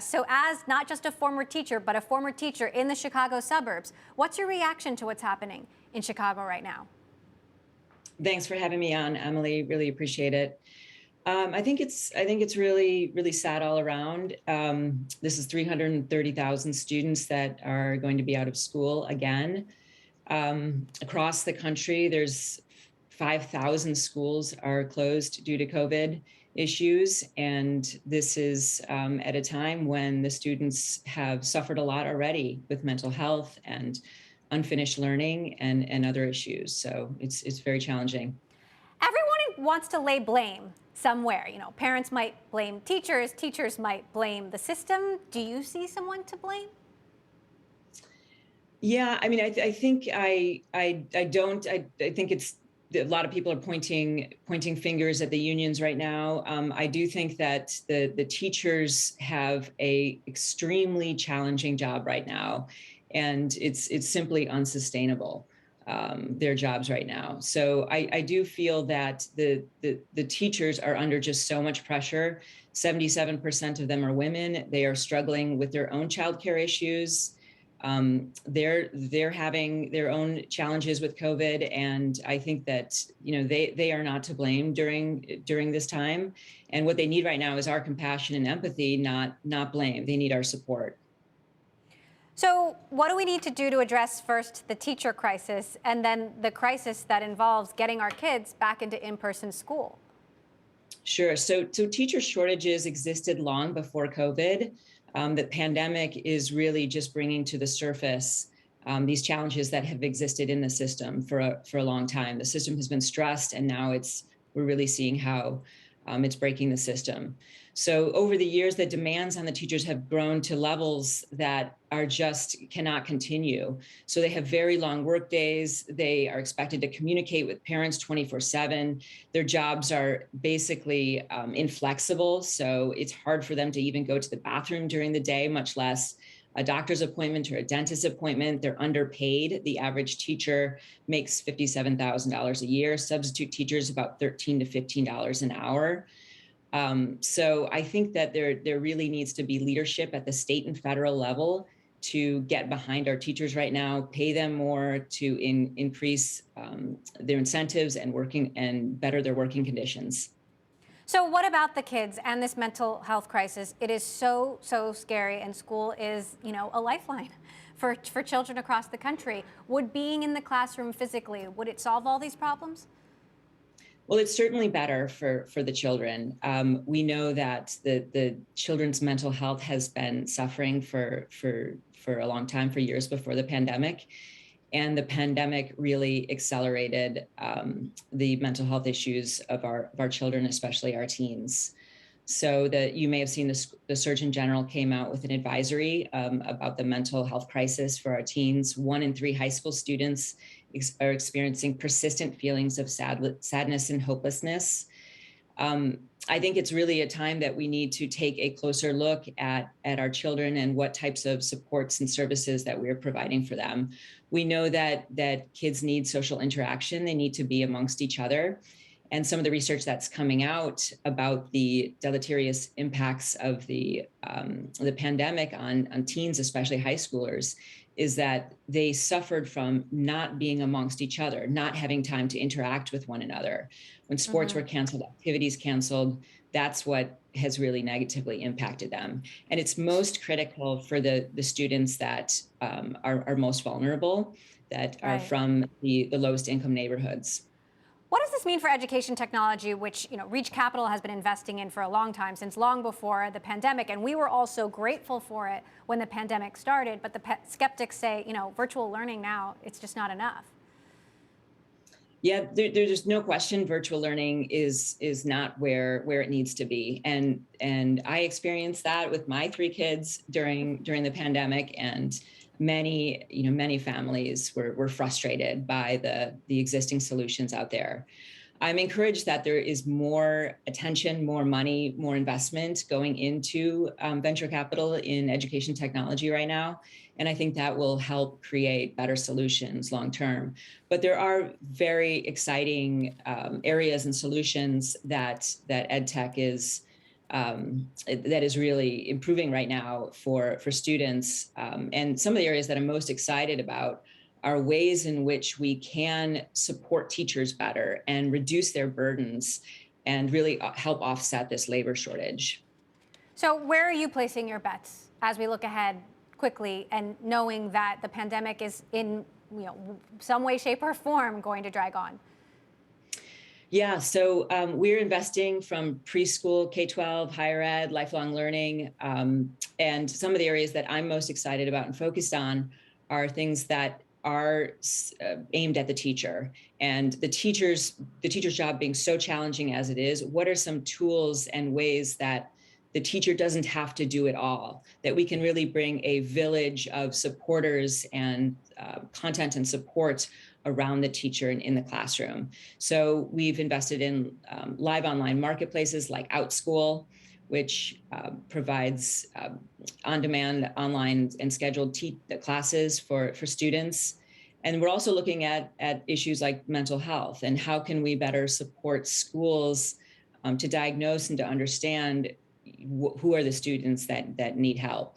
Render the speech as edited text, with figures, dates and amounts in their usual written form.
So as not just a former teacher, but a former teacher in the Chicago suburbs, what's your reaction to what's happening in Chicago right now? Thanks for having me on, Emily. Really appreciate it. I think it's really sad all around. This is 330,000 students that are going to be out of school again. Across the country, there's 5,000 schools are closed due to COVID issues, and this is at a time when the students have suffered a lot already with mental health and unfinished learning and other issues. So it's very challenging. Everyone wants to lay blame somewhere. Parents might blame teachers, teachers might blame the system. Do you see someone to blame? Yeah, I mean, I think I don't. I think it's a lot of people are pointing fingers at the unions right now. I do think that the teachers have a extremely challenging job right now, and it's simply unsustainable. Their jobs right now. So I do feel that the teachers are under just so much pressure. 77% of them are women. They are struggling with their own childcare issues. They're having their own challenges with COVID, and I think that they are not to blame during this time. And what they need right now is our compassion and empathy, not blame. They need our support. So, what do we need to do to address first the teacher crisis and then the crisis that involves getting our kids back into in-person school? Sure. So teacher shortages existed long before COVID. The pandemic is really just bringing to the surface these challenges that have existed in the system for a long time. The system has been stressed, and now we're really seeing how it's breaking the system. So over the years, the demands on the teachers have grown to levels that are just cannot continue. So they have very long work days. They are expected to communicate with parents 24/7. Their jobs are basically inflexible. So it's hard for them to even go to the bathroom during the day, much less a doctor's appointment or a dentist appointment. They're underpaid. The average teacher makes $57,000 a year. Substitute teachers about $13 to $15 an hour. So I think that there really needs to be leadership at the state and federal level to get behind our teachers right now, pay them more, to increase their incentives and better their working conditions. So, what about the kids and this mental health crisis? It is so scary, and school is, a lifeline for children across the country. Would being in the classroom physically, would it solve all these problems? Well, it's certainly better for the children. We know that the children's mental health has been suffering for a long time, for years before the pandemic. And the pandemic really accelerated the mental health issues of our children, especially our teens. So that you may have seen the Surgeon General came out with an advisory about the mental health crisis for our teens. 1 in 3 high school students are experiencing persistent feelings of sadness and hopelessness. I think it's really a time that we need to take a closer look at our children and what types of supports and services that we're providing for them. We know that kids need social interaction. They need to be amongst each other. And some of the research that's coming out about the deleterious impacts of the pandemic on teens, especially high schoolers, is that they suffered from not being amongst each other, not having time to interact with one another. When sports were canceled, activities canceled, that's what has really negatively impacted them. And it's most critical for the students that are most vulnerable, that are Right. from the lowest income neighborhoods. What does this mean for education technology, which Reach Capital has been investing in for a long time, since long before the pandemic, and we were all so grateful for it when the pandemic started. But the skeptics say, virtual learning now, it's just not enough. Yeah, there's no question virtual learning is not where it needs to be. And I experienced that with my 3 kids during the pandemic, and many families were frustrated by the existing solutions out there. I'm encouraged that there is more attention, more money, more investment going into venture capital in education technology right now. And I think that will help create better solutions long term. But there are very exciting areas and solutions that EdTech that is really improving right now for students. And some of the areas that I'm most excited about are ways in which we can support teachers better and reduce their burdens and really help offset this labor shortage. So where are you placing your bets as we look ahead quickly and knowing that the pandemic is in some way, shape, or form going to drag on? Yeah, so we're investing from preschool, K-12, higher ed, lifelong learning. And some of the areas that I'm most excited about and focused on are things that are aimed at the teacher and the teacher's job being so challenging as it is. What are some tools and ways that the teacher doesn't have to do it all, that we can really bring a village of supporters and content and support around the teacher and in the classroom. So we've invested in live online marketplaces like OutSchool, which provides on-demand, online, and scheduled classes for students. And we're also looking at issues like mental health and how can we better support schools to diagnose and to understand who are the students that need help.